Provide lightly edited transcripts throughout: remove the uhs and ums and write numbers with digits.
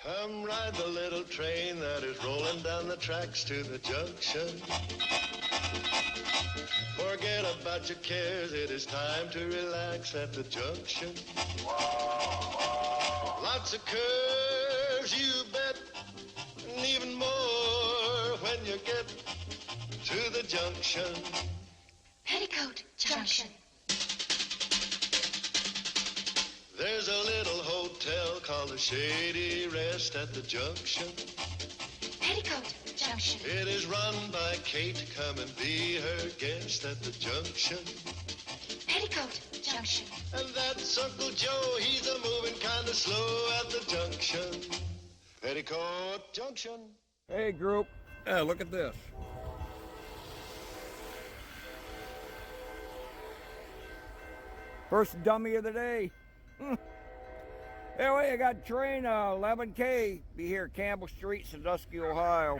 Come ride the little train that is rolling down the tracks to the junction. Forget about your cares, it is time to relax at the junction. Lots of curves, you bet, and even more when you get to the junction. Petticoat Junction. There's a little hotel called the Shady Rest at the junction. Petticoat Junction. It is run by Kate, come and be her guest at the junction. Petticoat Junction. And that's Uncle Joe, he's a moving kind of slow at the junction. Petticoat Junction. Hey group, look at this. First dummy of the day. Anyway, I got train 11K. Be here at Campbell Street, Sandusky, Ohio.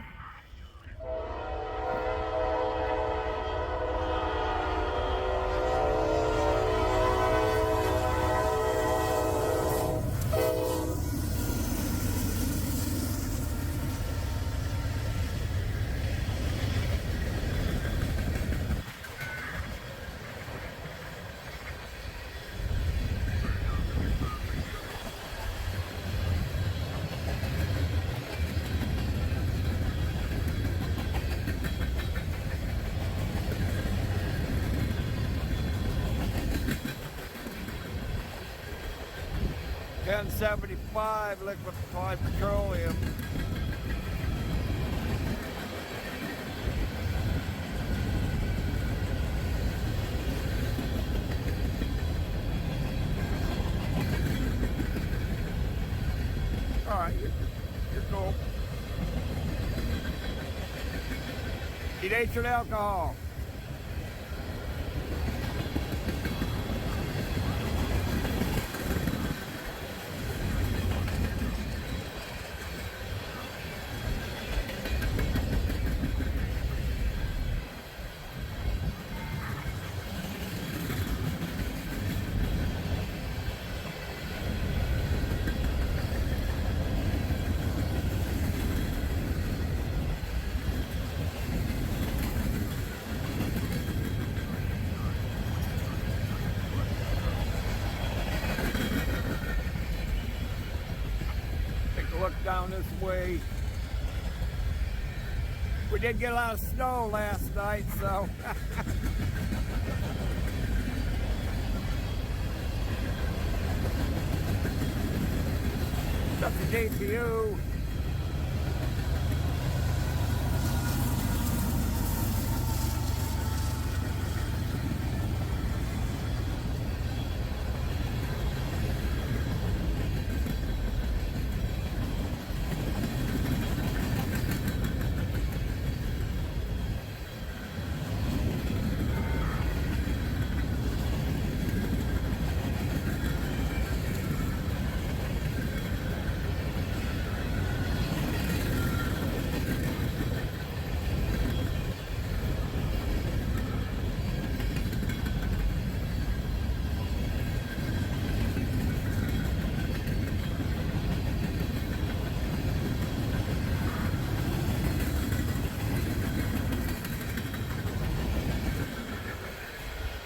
$10.75 liquefied petroleum. All right, you're cool. Denatured alcohol. Look down this way. We did get a lot of snow last night, so that's the DPU.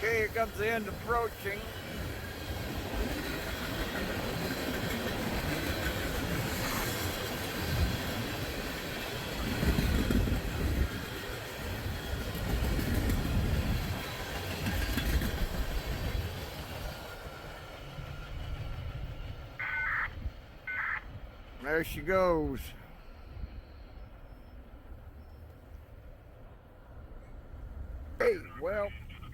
Okay, here comes the end approaching. There she goes. Hey, well,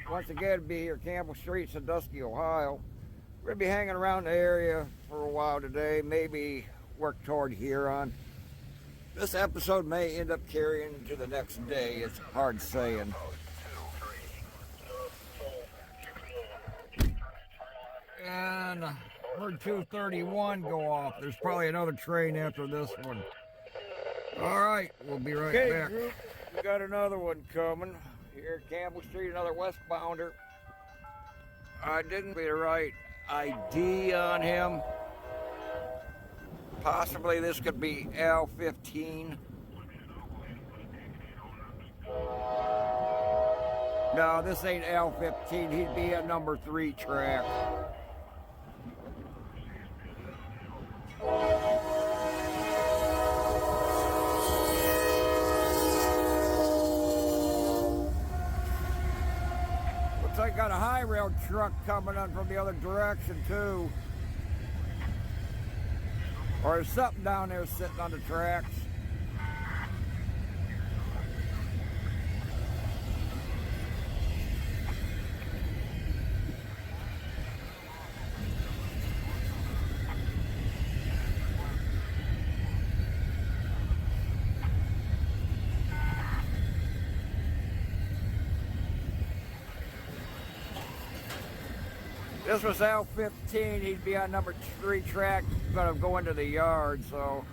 once again, be here, Campbell Street, Sandusky, Ohio. We're going to be hanging around the area for a while today, maybe work toward Huron. This episode may end up carrying to the next day, it's hard saying. And heard 231 go off. There's probably another train after this one. All right, we'll be right back. Group, we got another one coming. Here at Campbell Street, another westbounder. I didn't be right. ID on him. Possibly this could be L15. No, this ain't L15. He'd be a number 3 track. Looks like I got a high rail truck coming on from the other direction too. Or there's something down there sitting on the tracks. This was L15, he'd be on number 3 track, gonna go into the yard, so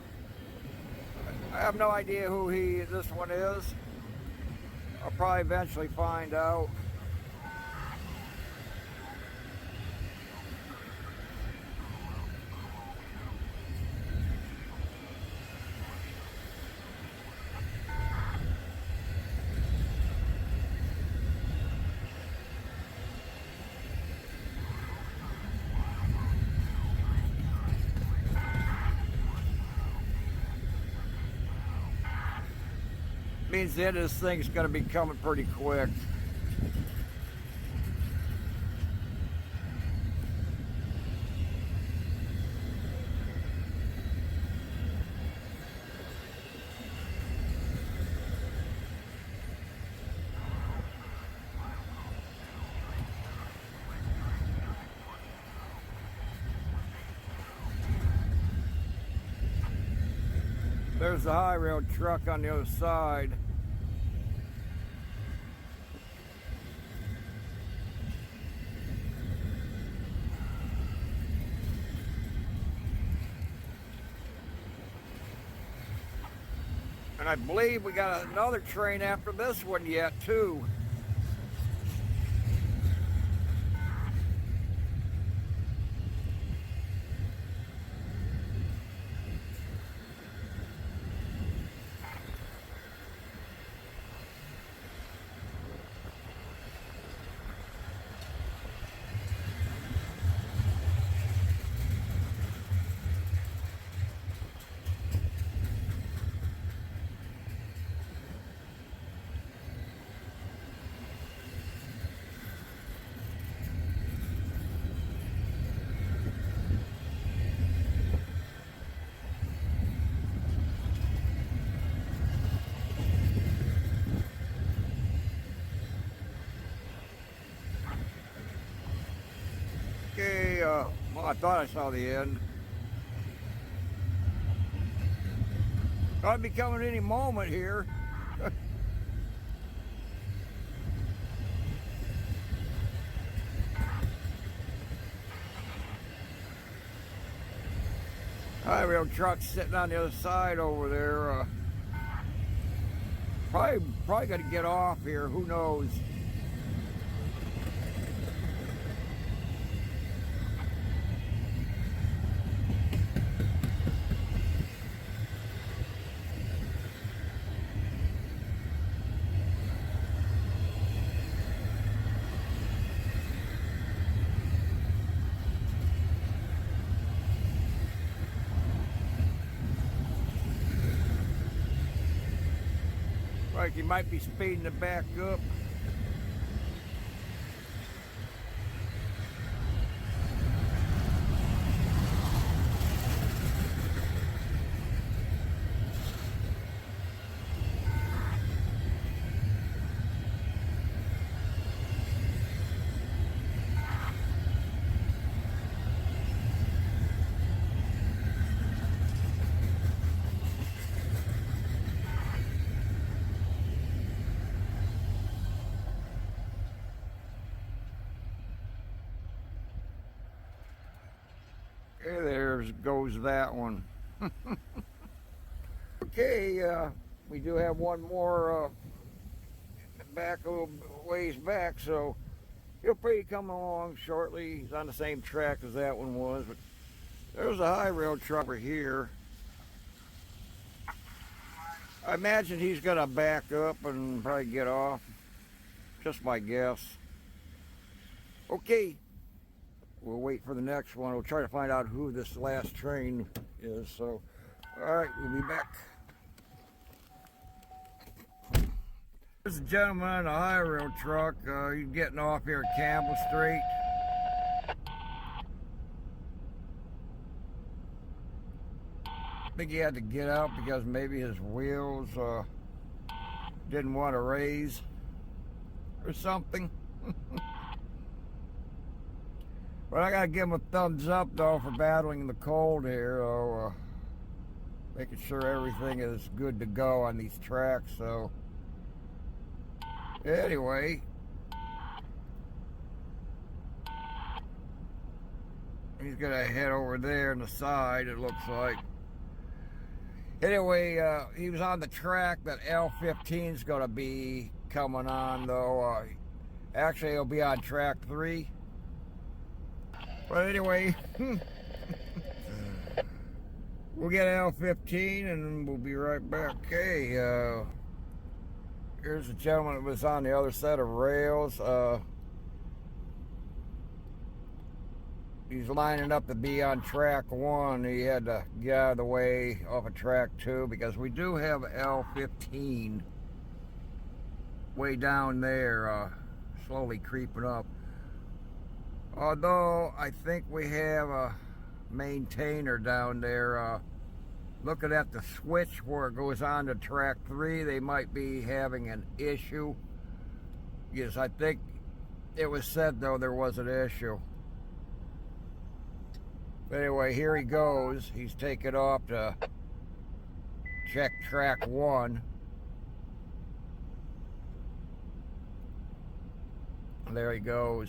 I have no idea who this one is. I'll probably eventually find out. Means the end of this thing's going to be coming pretty quick. There's the high rail truck on the other side. And I believe we got another train after this one yet too. Okay, well, I thought I saw the end. I'd be coming any moment here. High rail truck sitting on the other side over there. Probably got to get off here. Who knows? Like he might be speeding it back up. Okay, there goes that one. Okay, we do have one more back a little ways back, so He'll be coming along shortly. He's on the same track as that one was, but there's a high rail truck over here. I imagine he's gonna back up and probably get off. Just my guess. Okay. We'll wait for the next one. We'll try to find out who this last train is. So, alright, we'll be back. There's a gentleman on a high rail truck. He's getting off here at Campbell Street. I think he had to get out because maybe his wheels didn't want to raise or something. But I gotta give him a thumbs up though for battling the cold here, making sure everything is good to go on these tracks. So anyway, he's gonna head over there on the side, it looks like. Anyway, he was on the track that L15 is gonna be coming on though. Actually, he'll be on track 3. But anyway, we'll get L15 and we'll be right back. Okay, here's a gentleman that was on the other set of rails. He's lining up to be on track 1. He had to get out of the way off of track 2 because we do have L15 way down there, slowly creeping up. Although I think we have a maintainer down there looking at the switch where it goes on to track 3, they might be having an issue. Yes, I think it was said though there was an issue. But anyway, here he goes. He's taking off to check track 1. There he goes.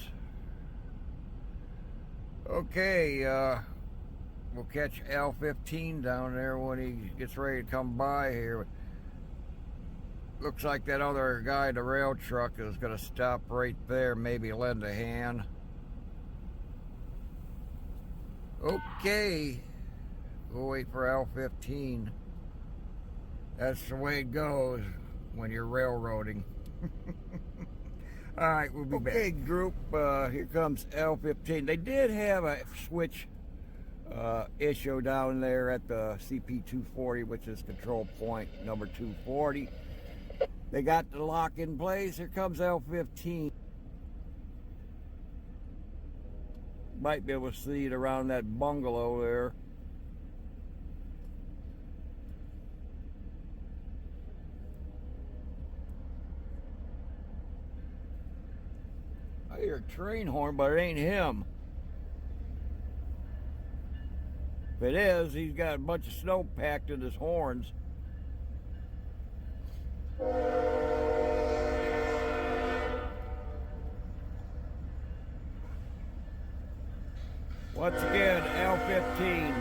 Okay, we'll catch L15 down there when he gets ready to come by here. Looks like that other guy in the rail truck is going to stop right there, maybe lend a hand. Okay, we'll wait for L15. That's the way it goes when you're railroading. Alright, we'll be back. Okay, group, here comes L15. They did have a switch issue down there at the CP240, which is control point number 240. They got the lock in place. Here comes L15. Might be able to see it around that bungalow there. I hear a train horn, but it ain't him. If it is, he's got a bunch of snow packed in his horns. Once again, L15.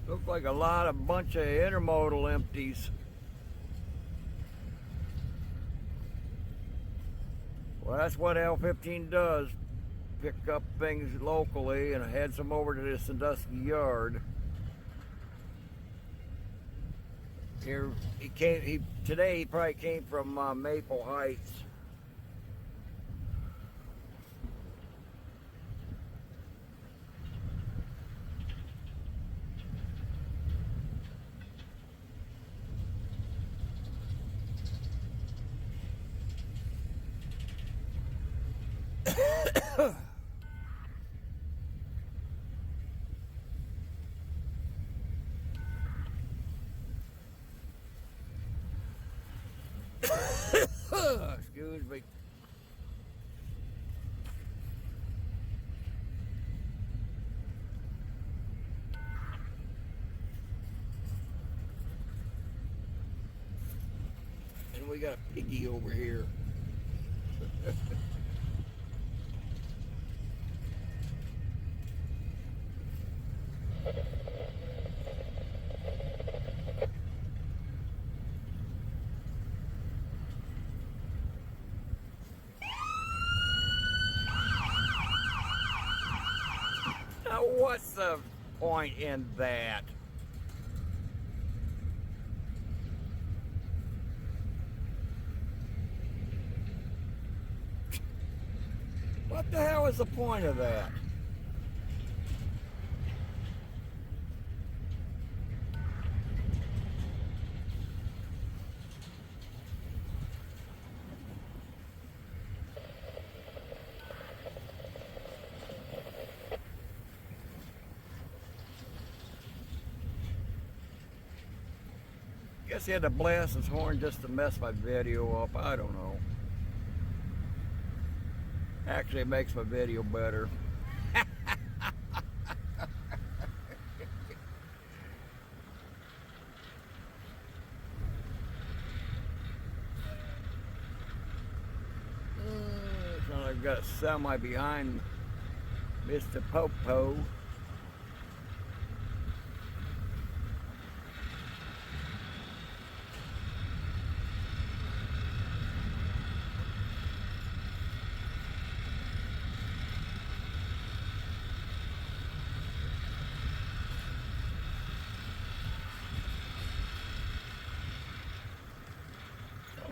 Look like a lot of bunch of intermodal empties. Well, that's what L15 does. Pick up things locally and heads them over to the Sandusky yard. Here today he probably came from Maple Heights. Excuse me. And we got a piggy over here. Now, what's the point in that? What the hell is the point of that? Guess he had to blast his horn just to mess my video up. I don't know. Actually, it makes my video better. So I've got a semi behind Mr. Popo.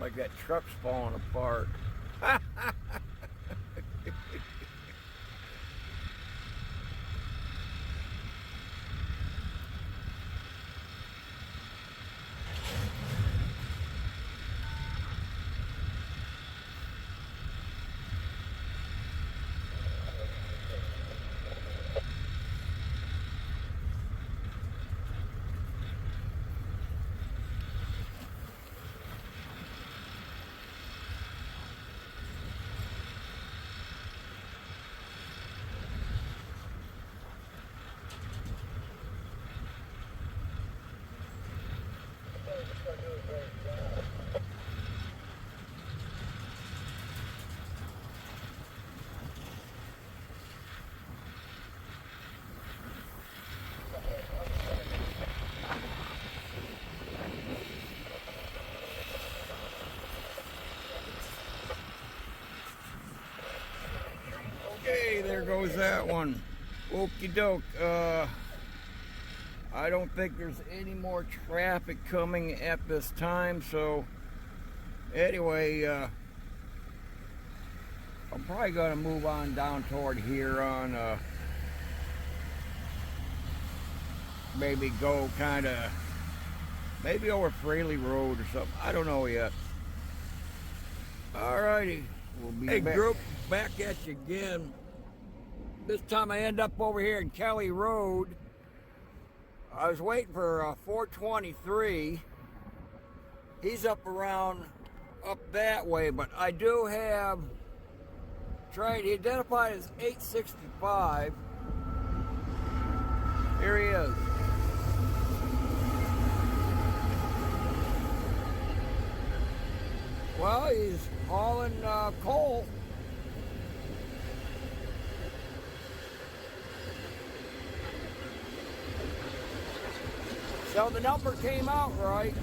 Like that truck's falling apart. Okay, there goes that one. Okie doke. I don't think there's any more traffic coming at this time, so anyway, I'm probably gonna move on down toward here on maybe go maybe over Fraley Road or something. I don't know yet. Alrighty, we'll be back. Hey group, back at you again. This time I end up over here in Kelly Road. I was waiting for 423. He's up that way, but I do have he identified as 865. Here he is. Well, he's hauling coal. So the number came out right.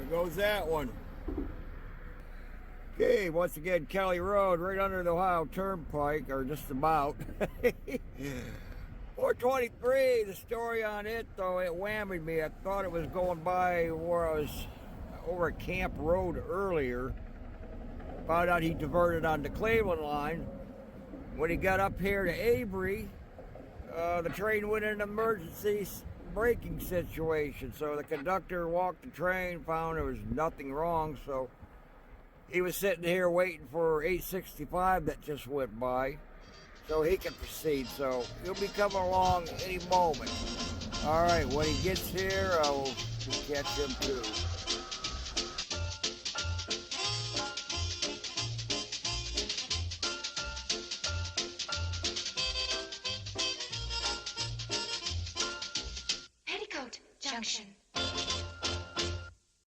There goes that one. Okay, once again, Kelly Road, right under the Ohio Turnpike, or just about. 423, the story on it, though, it whammied me. I thought it was going by where I was over at Camp Road earlier. Found out he diverted on the Cleveland line. When he got up here to Avery, the train went in an emergency braking situation. So the conductor walked the train, found there was nothing wrong. So he was sitting here waiting for 865 that just went by, so he can proceed. So he'll be coming along any moment. All right, when he gets here, I will catch him too. Petticoat Junction.